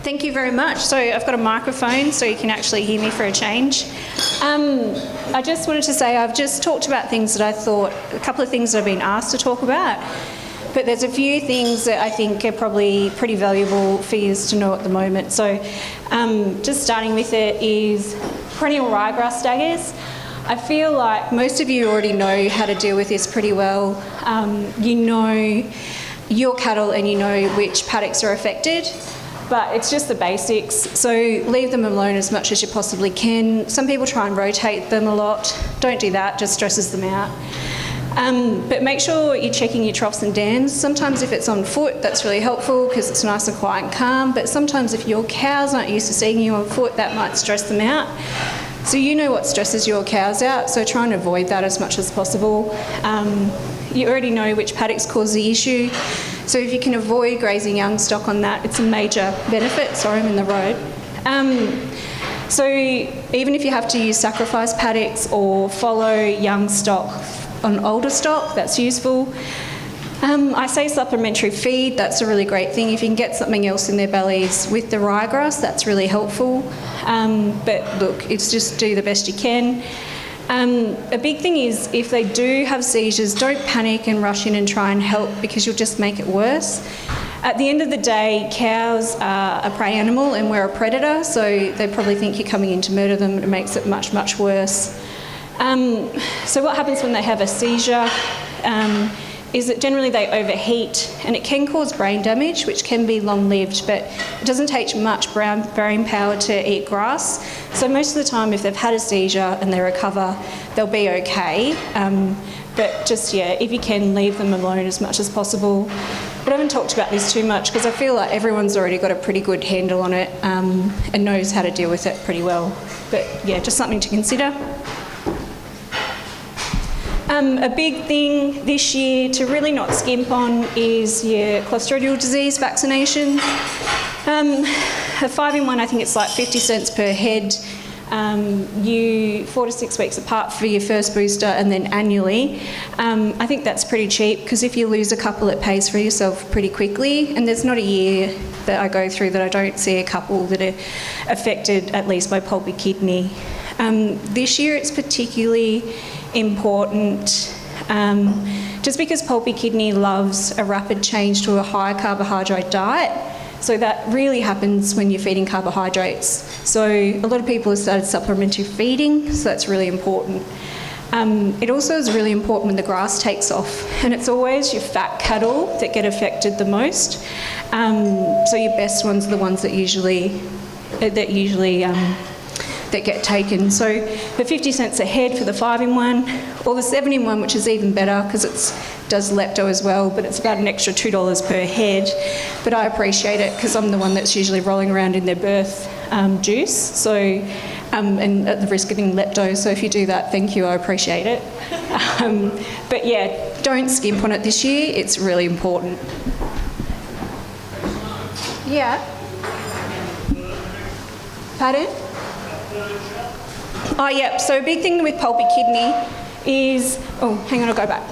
Thank you very much. So I've got a microphone so you can actually hear me for a change. I just wanted to say I've just talked about things that I thought, a couple of things that I've been asked to talk about, but there's a few things that I think are probably pretty valuable for you to know at the moment. So just starting with it is perennial ryegrass staggers. I feel like most of you already know how to deal with this pretty well. You know your cattle and you know which paddocks are affected, but it's just the basics. So leave them alone as much as you possibly can. Some people try and rotate them a lot. Don't do that, just stresses them out. But make sure you're checking your troughs and dams. Sometimes if it's on foot, that's really helpful because it's nice and quiet and calm, but sometimes if your cows aren't used to seeing you on foot, that might stress them out. So you know what stresses your cows out, so try and avoid that as much as possible. You already know which paddocks cause the issue, so if you can avoid grazing young stock on that, it's a major benefit. Sorry, I'm in the road. So even if you have to use sacrifice paddocks or follow young stock on older stock, that's useful. I say supplementary feed, that's a really great thing. If you can get something else in their bellies with the ryegrass, that's really helpful. But look, it's just do the best you can. A big thing is if they do have seizures, don't panic and rush in and try and help because you'll just make it worse. At the end of the day, cows are a prey animal and we're a predator, so they probably think you're coming in to murder them. It makes it much, much worse. So what happens when they have a seizure is that generally they overheat and it can cause brain damage, which can be long-lived, but it doesn't take much brain power to eat grass. So most of the time, if they've had a seizure and they recover, they'll be okay. But just, yeah, if you can, leave them alone as much as possible. But I haven't talked about this too much because I feel like everyone's already got a pretty good handle on it and knows how to deal with it pretty well. But yeah, just something to consider. A big thing this year to really not skimp on is your clostridial disease vaccination. A 5-in-1, I think it's like 50 cents per head. You 4 to 6 weeks apart for your first booster and then annually. I think that's pretty cheap because if you lose a couple, it pays for yourself pretty quickly. And there's not a year that I go through that I don't see a couple that are affected at least by pulpy kidney. This year it's particularly important just because pulpy kidney loves a rapid change to a high carbohydrate diet. So that really happens when you're feeding carbohydrates. So a lot of people have started supplementary feeding, so that's really important. It also is really important when the grass takes off, and it's always your fat cattle that get affected the most. So your best ones are the ones that usually get taken. So for 50 cents a head for the 5-in-1, or the 7-in-1, which is even better because it does lepto as well, but it's about an extra $2 per head. But I appreciate it because I'm the one that's usually rolling around in their birth juice, so and at the risk of getting lepto, so if you do that, thank you, I appreciate it. But yeah, don't skimp on it this year, it's really important. Yeah? Pardon? Oh, yeah, so a big thing with pulpy kidney is... Oh, hang on, I'll go back.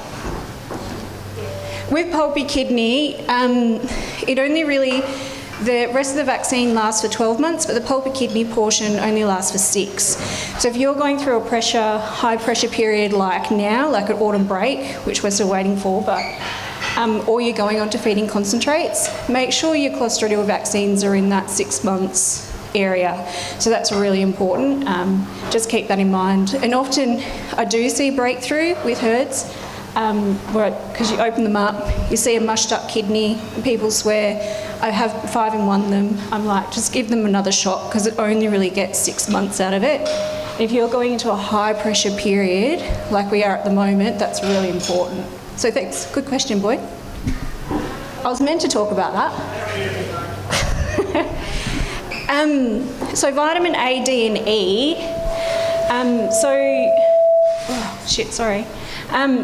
With pulpy kidney, it only really... The rest of the vaccine lasts for 12 months, but the pulpy kidney portion only lasts for 6. So if you're going through a high pressure period like now, like an autumn break, which we're still waiting for, but or you're going on to feeding concentrates, make sure your clostridial vaccines are in that 6 months area. So that's really important. Just keep that in mind. And often I do see breakthrough with herds because you open them up, you see a mushed up kidney, and people swear, I have 5-in-1 them. I'm like, just give them another shot because it only really gets 6 months out of it. If you're going into a high pressure period like we are at the moment, that's really important. So thanks. Good question, Boyd. I was meant to talk about that. So vitamin A, D and E.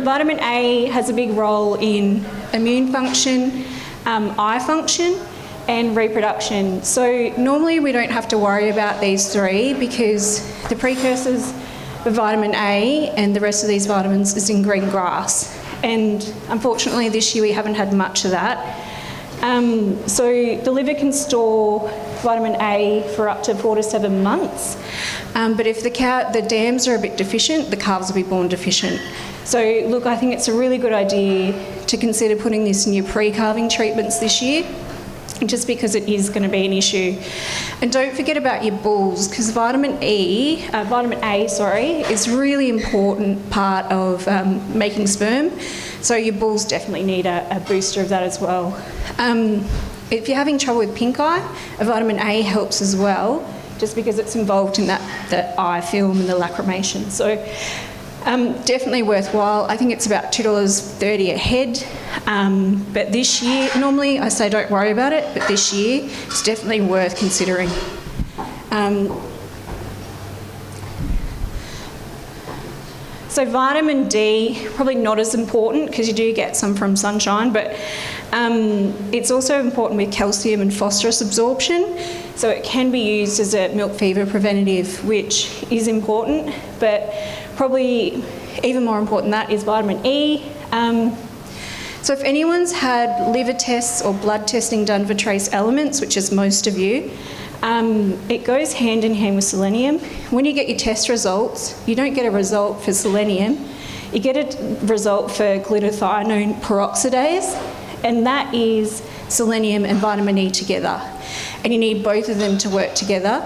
Vitamin A has a big role in immune function, eye function and reproduction. So normally we don't have to worry about these three because the precursors of vitamin A and the rest of these vitamins is in green grass. And unfortunately this year we haven't had much of that. So the liver can store vitamin A for up to 4 to 7 months, but if the dams are a bit deficient, the calves will be born deficient. So look, I think it's a really good idea to consider putting this in your pre-calving treatments this year, just because it is going to be an issue. And don't forget about your bulls, because vitamin A, is really important part of making sperm. So your bulls definitely need a booster of that as well. If you're having trouble with pink eye, a vitamin A helps as well, just because it's involved in that eye film and the lacrimation. So definitely worthwhile. I think it's about $2.30 a head. But this year, normally I say don't worry about it, but this year it's definitely worth considering. So vitamin D, probably not as important because you do get some from sunshine, but it's also important with calcium and phosphorus absorption. So it can be used as a milk fever preventative, which is important, but probably even more important than that is vitamin E. So if anyone's had liver tests or blood testing done for trace elements, which is most of you, it goes hand in hand with selenium. When you get your test results, you don't get a result for selenium, you get a result for glutathione peroxidase, and that is selenium and vitamin E together. And you need both of them to work together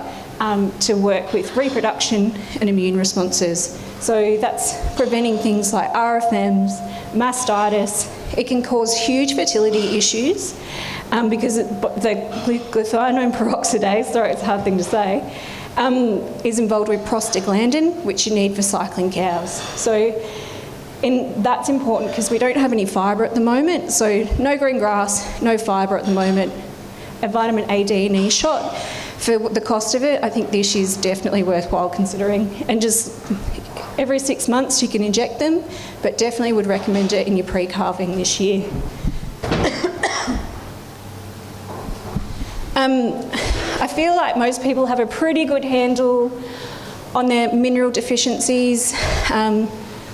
to work with reproduction and immune responses. So that's preventing things like RFMs, mastitis. It can cause huge fertility issues because the glutathione peroxidase, sorry, it's a hard thing to say, is involved with prostaglandin, which you need for cycling cows. So that's important because we don't have any fibre at the moment. So no green grass, no fibre at the moment. A vitamin A, D and E shot, for the cost of it, I think this is definitely worthwhile considering. And just every 6 months you can inject them, but definitely would recommend it in your pre-calving this year. I feel like most people have a pretty good handle on their mineral deficiencies.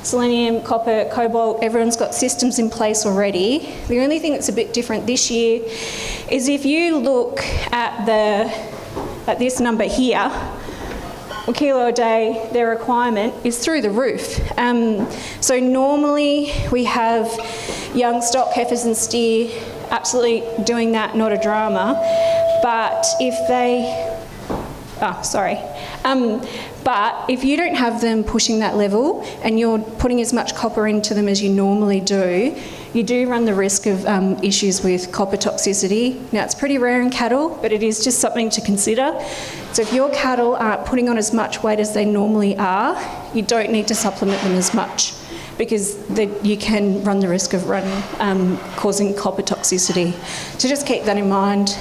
Selenium, copper, cobalt, everyone's got systems in place already. The only thing that's a bit different this year is if you look at this number here, a kilo a day, their requirement is through the roof. So normally we have young stock heifers and steer absolutely doing that, not a drama. But if but if you don't have them pushing that level and you're putting as much copper into them as you normally do, you do run the risk of issues with copper toxicity. Now, it's pretty rare in cattle, but it is just something to consider. So if your cattle aren't putting on as much weight as they normally are, you don't need to supplement them as much because you can run the risk of causing copper toxicity. So just keep that in mind.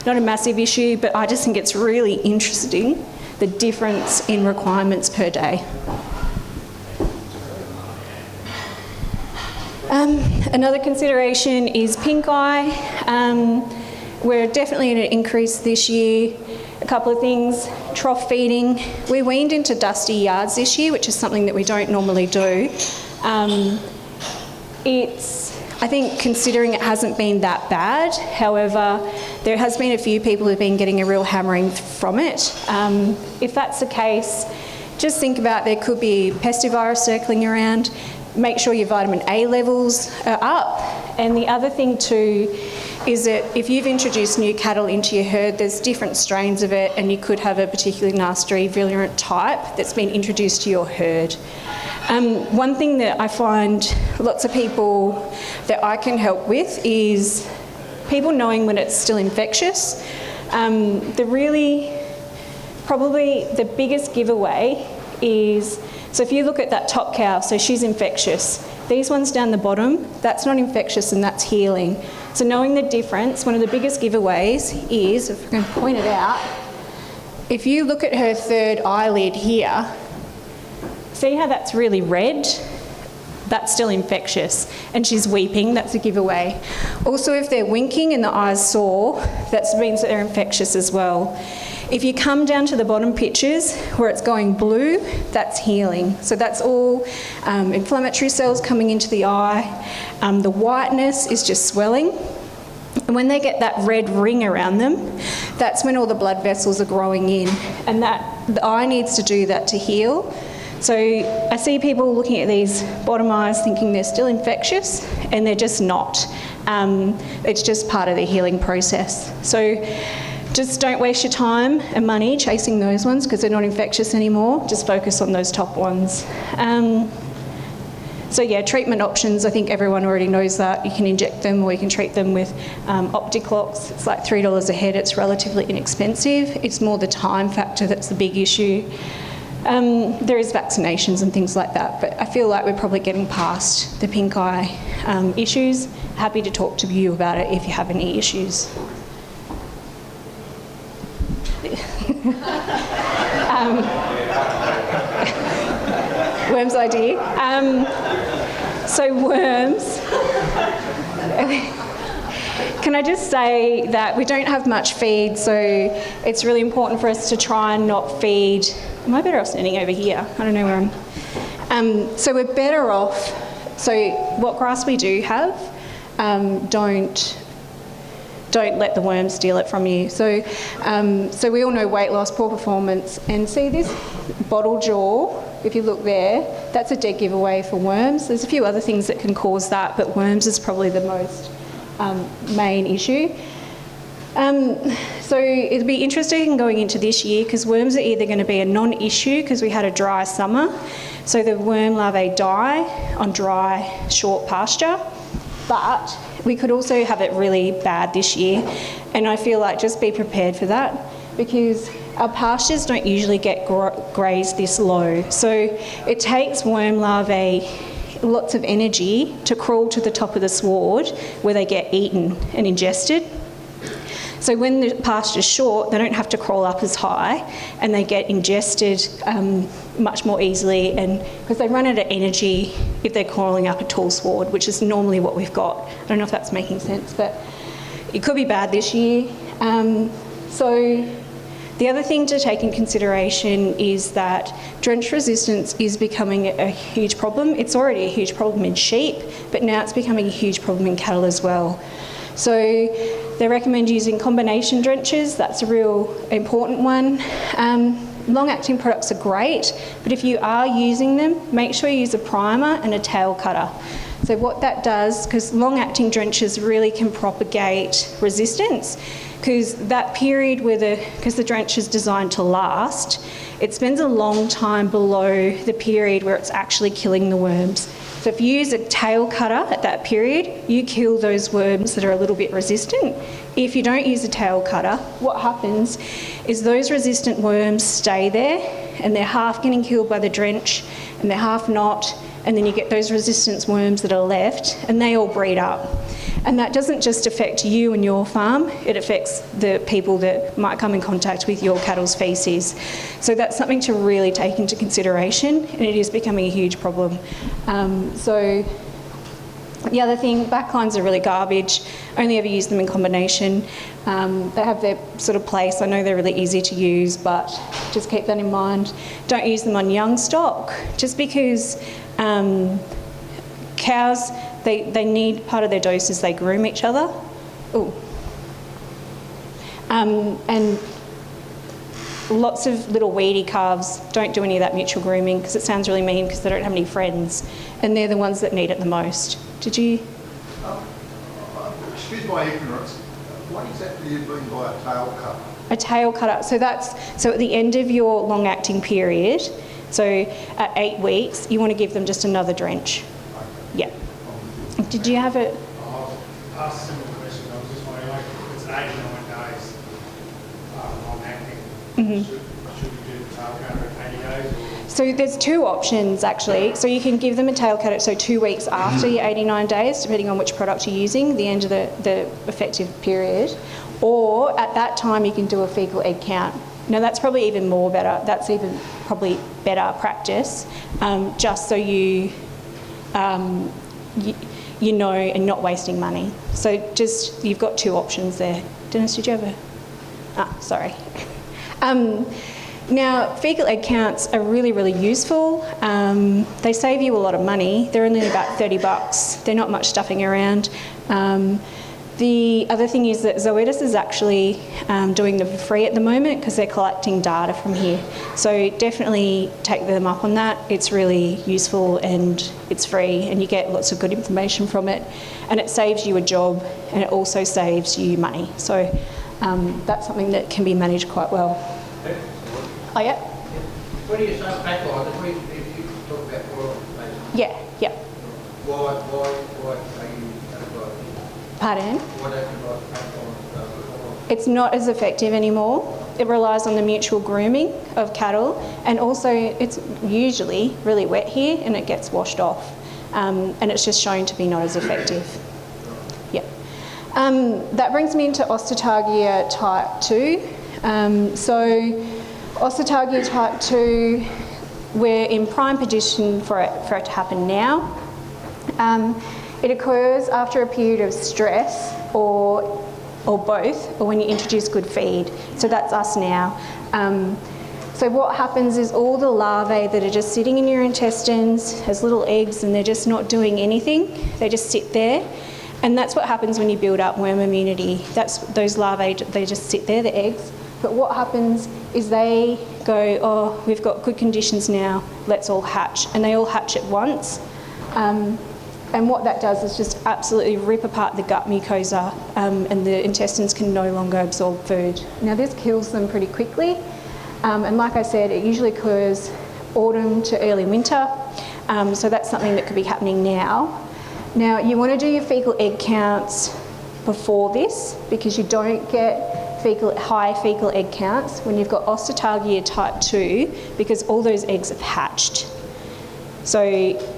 Not a massive issue, but I just think it's really interesting, the difference in requirements per day. Another consideration is pink eye. We're definitely in an increase this year. A couple of things, trough feeding. We weaned into dusty yards this year, which is something that we don't normally do. I think considering it hasn't been that bad, however, there has been a few people who've been getting a real hammering from it. If that's the case, just think about there could be pestivirus circling around. Make sure your vitamin A levels are up. And the other thing too is that if you've introduced new cattle into your herd, there's different strains of it and you could have a particularly nasty virulent type that's been introduced to your herd. One thing that I find lots of people that I can help with is people knowing when it's still infectious. Probably the biggest giveaway is, so if you look at that top cow, so she's infectious. These ones down the bottom, that's not infectious and that's healing. So knowing the difference, one of the biggest giveaways is, if I can point it out, if you look at her third eyelid here, see how that's really red? That's still infectious. And she's weeping, that's a giveaway. Also, if they're winking and the eye's sore, that means that they're infectious as well. If you come down to the bottom pictures where it's going blue, that's healing. So that's all inflammatory cells coming into the eye. The whiteness is just swelling. And when they get that red ring around them, that's when all the blood vessels are growing in, and that the eye needs to do that to heal. So I see people looking at these bottom eyes thinking they're still infectious, and they're just not. It's just part of the healing process. So just don't waste your time and money chasing those ones because they're not infectious anymore. Just focus on those top ones. So yeah, treatment options, I think everyone already knows that. You can inject them or you can treat them with Opticlox. It's like $3 a head. It's relatively inexpensive. It's more the time factor that's the big issue. There is vaccinations and things like that, but I feel like we're probably getting past the pink eye issues. Happy to talk to you about it if you have any issues. Worms idea. So worms. Can I just say that we don't have much feed, so it's really important for us to try and not feed. Am I better off standing over here? I don't know where I'm. So we're better off. So what grass we do have, don't let the worms steal it from you. So, so we all know weight loss, poor performance, and see this bottle jaw. If you look there, that's a dead giveaway for worms. There's a few other things that can cause that, but worms is probably the most main issue. So it'll be interesting going into this year because worms are either going to be a non-issue because we had a dry summer, so the worm larvae die on dry, short pasture, but we could also have it really bad this year, and I feel like just be prepared for that because our pastures don't usually get grazed this low. So it takes worm larvae lots of energy to crawl to the top of the sward where they get eaten and ingested. So when the pasture's short, they don't have to crawl up as high and they get ingested much more easily, and because they run out of energy if they're crawling up a tall sward, which is normally what we've got. I don't know if that's making sense, but it could be bad this year. So the other thing to take in consideration is that drench resistance is becoming a huge problem. It's already a huge problem in sheep, but now it's becoming a huge problem in cattle as well. So they recommend using combination drenches. That's a real important one. Long-acting products are great, but if you are using them, make sure you use a primer and a tail cutter. So what that does, because long-acting drenches really can propagate resistance, because that period because the drench is designed to last, it spends a long time below the period where it's actually killing the worms. So if you use a tail cutter at that period, you kill those worms that are a little bit resistant. If you don't use a tail cutter, what happens is those resistant worms stay there and they're half getting killed by the drench and they're half not, and then you get those resistance worms that are left and they all breed up. And that doesn't just affect you and your farm, it affects the people that might come in contact with your cattle's faeces. So that's something to really take into consideration, and it is becoming a huge problem. So the other thing, backlines are really garbage. Only ever use them in combination. They have their sort of place. I know they're really easy to use, but just keep that in mind. Don't use them on young stock, just because cows, they need, part of their dose is they groom each other. Ooh. And lots of little weedy calves don't do any of that mutual grooming because it sounds really mean because they don't have any friends, and they're the ones that need it the most. Did you? Excuse my ignorance. What exactly do you mean by a tail cutter? A tail cutter. So at the end of your long-acting period, so at 8 weeks, you want to give them just another drench. Yeah. Did you have it? I'll ask a similar question. I was just wondering, like, if it's 8 or 9 days long acting, should we do the tail cutter at 80 days? Or? So there's two options actually. So you can give them a tail cutter, so 2 weeks after your 89 days, depending on which product you're using, the end of the effective period, or at that time you can do a faecal egg count. Now that's probably even more better. That's even probably better practice, just so you know, and not wasting money. So just, you've got two options there. Dennis, did you have a... sorry. Now, faecal egg counts are really, really useful. They save you a lot of money. They're only about $30. They're not much stuffing around. The other thing is that Zoetis is actually doing them for free at the moment because they're collecting data from here. So definitely take them up on that. It's really useful and it's free and you get lots of good information from it. And it saves you a job and it also saves you money. So that's something that can be managed quite well. Oh, yeah? What do you say backline? If you talk about oil, Yeah, yeah. why are you Pardon? why don't you like backline? It's not as effective anymore. It relies on the mutual grooming of cattle, and also it's usually really wet here and it gets washed off, and it's just shown to be not as effective. Yeah. That brings me into Osteotargia type 2. So Osteotargia type 2, we're in prime position for it to happen now. It occurs after a period of stress or both, or when you introduce good feed. So that's us now. So what happens is all the larvae that are just sitting in your intestines as little eggs and they're just not doing anything, they just sit there. And that's what happens when you build up worm immunity. That's those larvae, they just sit there, the eggs. But what happens is they go, oh, we've got good conditions now, let's all hatch. And they all hatch at once. And what that does is just absolutely rip apart the gut mucosa, and the intestines can no longer absorb food. Now this kills them pretty quickly, and like I said, it usually occurs autumn to early winter, so that's something that could be happening now. Now you want to do your fecal egg counts before this because you don't get high fecal egg counts when you've got Osteotargia type 2 because all those eggs have hatched. So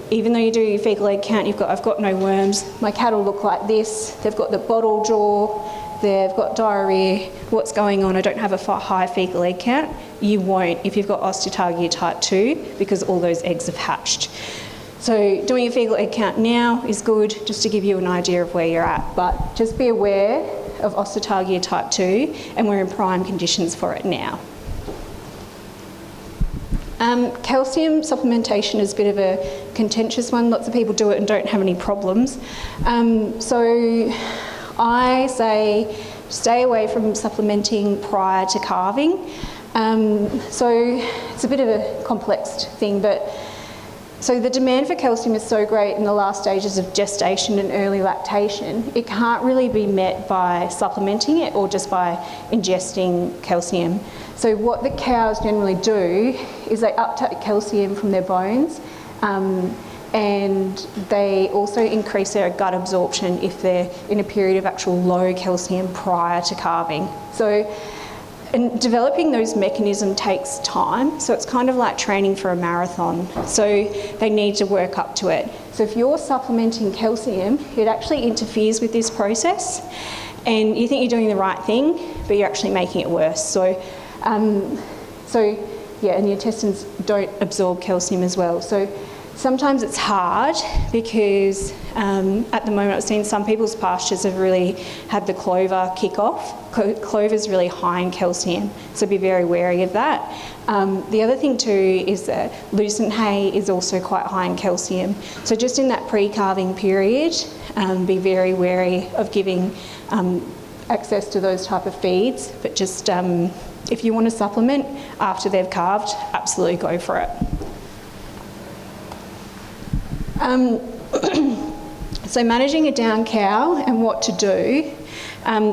even though you do your fecal egg count, I've got no worms. My cattle look like this. They've got the bottle jaw. They've got diarrhoea. What's going on? I don't have a high fecal egg count. You won't if you've got Osteotargia type 2 because all those eggs have hatched. So doing a fecal egg count now is good just to give you an idea of where you're at. But just be aware of Osteotargia type 2 and we're in prime conditions for it now. Calcium supplementation is a bit of a contentious one. Lots of people do it and don't have any problems. So I say stay away from supplementing prior to calving. So it's a bit of a complex thing, but so the demand for calcium is so great in the last stages of gestation and early lactation, it can't really be met by supplementing it or just by ingesting calcium. So what the cows generally do is they uptake calcium from their bones, and they also increase their gut absorption if they're in a period of actual low calcium prior to calving. And developing those mechanisms takes time, so it's kind of like training for a marathon. So they need to work up to it. So if you're supplementing calcium, it actually interferes with this process, and you think you're doing the right thing, but you're actually making it worse. So yeah, and the intestines don't absorb calcium as well. So sometimes it's hard because at the moment I've seen some people's pastures have really had the clover kick off. Clover's really high in calcium, so be very wary of that. The other thing too is that lucerne hay is also quite high in calcium. So just in that pre-calving period, be very wary of giving access to those type of feeds, but just if you want to supplement after they've calved, absolutely go for it. So managing a down cow and what to do,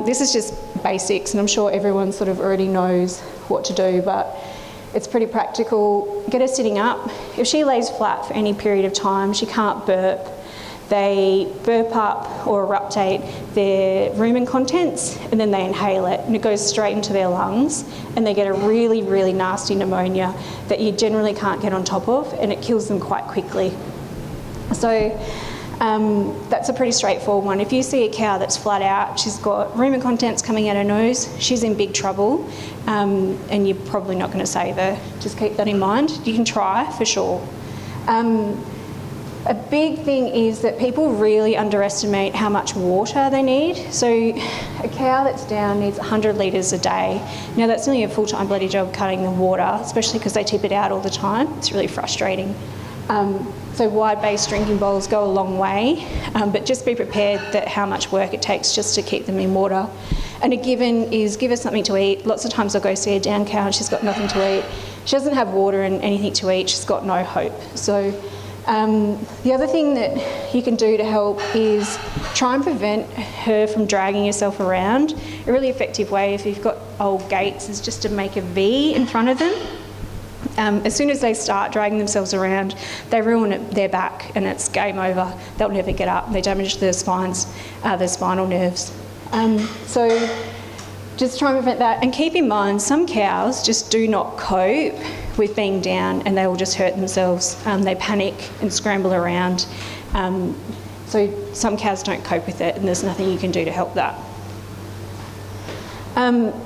this is just basics and I'm sure everyone sort of already knows what to do, but it's pretty practical. Get her sitting up. If she lays flat for any period of time, she can't burp. They burp up or eruptate their rumen contents and then they inhale it and it goes straight into their lungs and they get a really, really nasty pneumonia that you generally can't get on top of and it kills them quite quickly. So that's a pretty straightforward one. If you see a cow that's flat out, she's got rumen contents coming out her nose, she's in big trouble, and you're probably not going to save her. Just keep that in mind. You can try for sure. A big thing is that people really underestimate how much water they need. So a cow that's down needs 100 litres a day. Now that's nearly a full-time bloody job cutting the water, especially because they tip it out all the time. It's really frustrating. So wide-based drinking bowls go a long way, but just be prepared that how much work it takes just to keep them in water. And a given is give her something to eat. Lots of times I'll go see a down cow and she's got nothing to eat. She doesn't have water and anything to eat, she's got no hope. So the other thing that you can do to help is try and prevent her from dragging herself around. A really effective way, if you've got old gates, is just to make a V in front of them. As soon as they start dragging themselves around, they ruin their back and it's game over. They'll never get up. They damage their spinal nerves. So just try and prevent that. And keep in mind, some cows just do not cope with being down and they will just hurt themselves. They panic and scramble around. So some cows don't cope with it and there's nothing you can do to help that.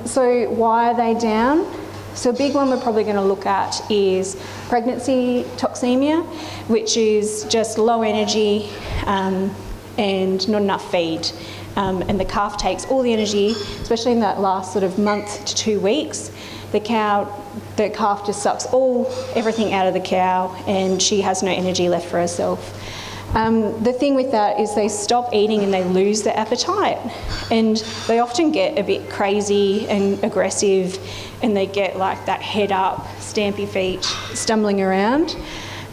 So why are they down? So a big one we're probably going to look at is pregnancy toxemia, which is just low energy and not enough feed. And the calf takes all the energy, especially in that last sort of month to 2 weeks. The calf just sucks everything out of the cow and she has no energy left for herself. The thing with that is they stop eating and they lose their appetite, and they often get a bit crazy and aggressive and they get like that head up, stampy feet, stumbling around.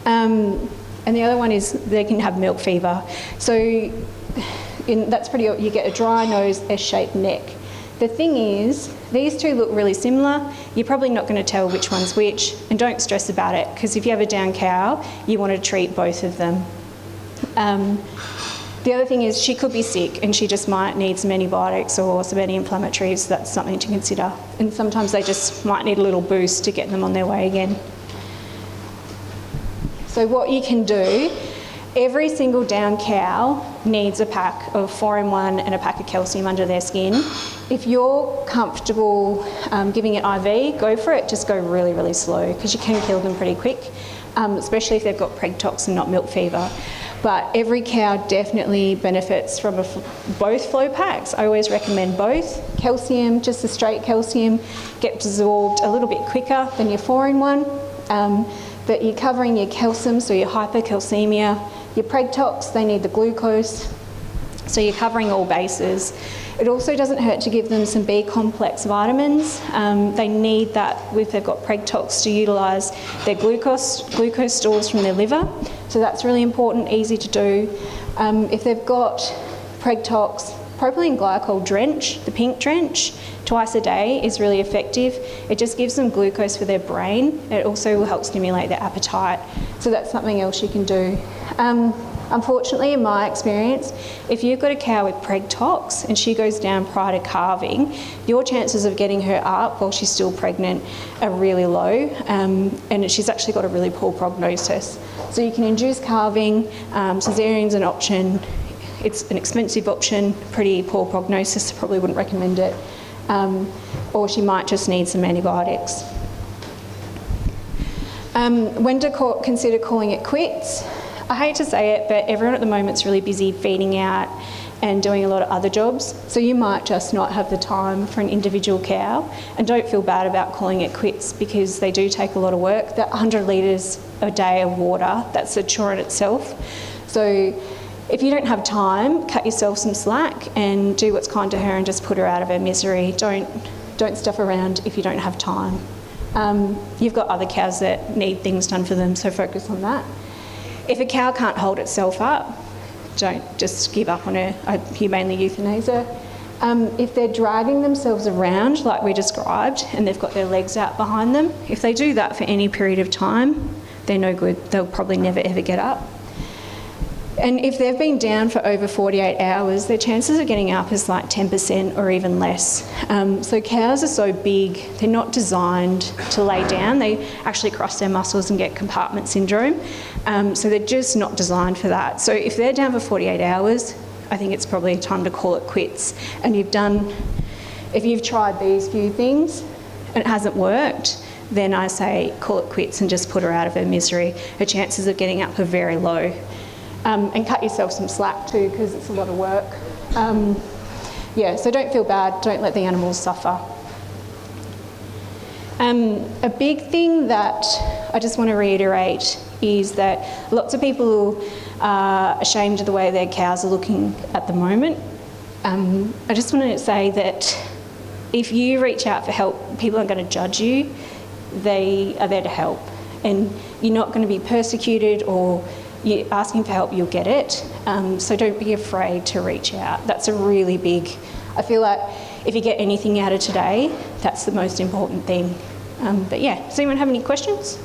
And the other one is they can have milk fever. So that's you get a dry nose, S-shaped neck. The thing is, these two look really similar. You're probably not going to tell which one's which, and don't stress about it, because if you have a down cow, you want to treat both of them. The other thing is she could be sick and she just might need some antibiotics or some anti-inflammatories. That's something to consider. And sometimes they just might need a little boost to get them on their way again. So what you can do, every single down cow needs a pack of 4-in-1 and a pack of calcium under their skin. If you're comfortable giving it IV, go for it. Just go really, really slow because you can kill them pretty quick, especially if they've got preg tox and not milk fever. But every cow definitely benefits from both flow packs. I always recommend both. Calcium, just the straight calcium, gets absorbed a little bit quicker than your 4-in-1. But you're covering your calcium, so your hypercalcemia, your preg tox, they need the glucose. So you're covering all bases. It also doesn't hurt to give them some B complex vitamins. They need that if they've got preg tox to utilise their glucose stores from their liver. So that's really important, easy to do. If they've got preg tox, propylene glycol drench, the pink drench, twice a day is really effective. It just gives them glucose for their brain. It also will help stimulate their appetite. So that's something else you can do. Unfortunately, in my experience, if you've got a cow with preg tox and she goes down prior to calving, your chances of getting her up while she's still pregnant are really low, and she's actually got a really poor prognosis. So you can induce calving, caesarean's an option. It's an expensive option, pretty poor prognosis, probably wouldn't recommend it. Or she might just need some antibiotics. When to consider calling it quits? I hate to say it, but everyone at the moment's really busy feeding out and doing a lot of other jobs, so you might just not have the time for an individual cow. And don't feel bad about calling it quits because they do take a lot of work. That 100 litres a day of water, that's a chore in itself. So if you don't have time, cut yourself some slack and do what's kind to her and just put her out of her misery. Don't stuff around if you don't have time. You've got other cows that need things done for them, so focus on that. If a cow can't hold itself up, don't just give up on her. I humanely euthanize her. If they're dragging themselves around like we described and they've got their legs out behind them, if they do that for any period of time, they're no good. They'll probably never ever get up. And if they've been down for over 48 hours, their chances of getting up is like 10% or even less. So cows are so big, they're not designed to lay down. They actually cross their muscles and get compartment syndrome. So they're just not designed for that. So if they're down for 48 hours, I think it's probably time to call it quits. And if you've tried these few things and it hasn't worked, then I say call it quits and just put her out of her misery. Her chances of getting up are very low. And cut yourself some slack too, because it's a lot of work. So don't feel bad, don't let the animals suffer. A big thing that I just want to reiterate is that lots of people are ashamed of the way their cows are looking at the moment. I just want to say that if you reach out for help, people aren't going to judge you. They are there to help, and you're not going to be persecuted, or you're asking for help, you'll get it. So don't be afraid to reach out. That's a really big, I feel like if you get anything out of today, that's the most important thing. But yeah, does anyone have any questions?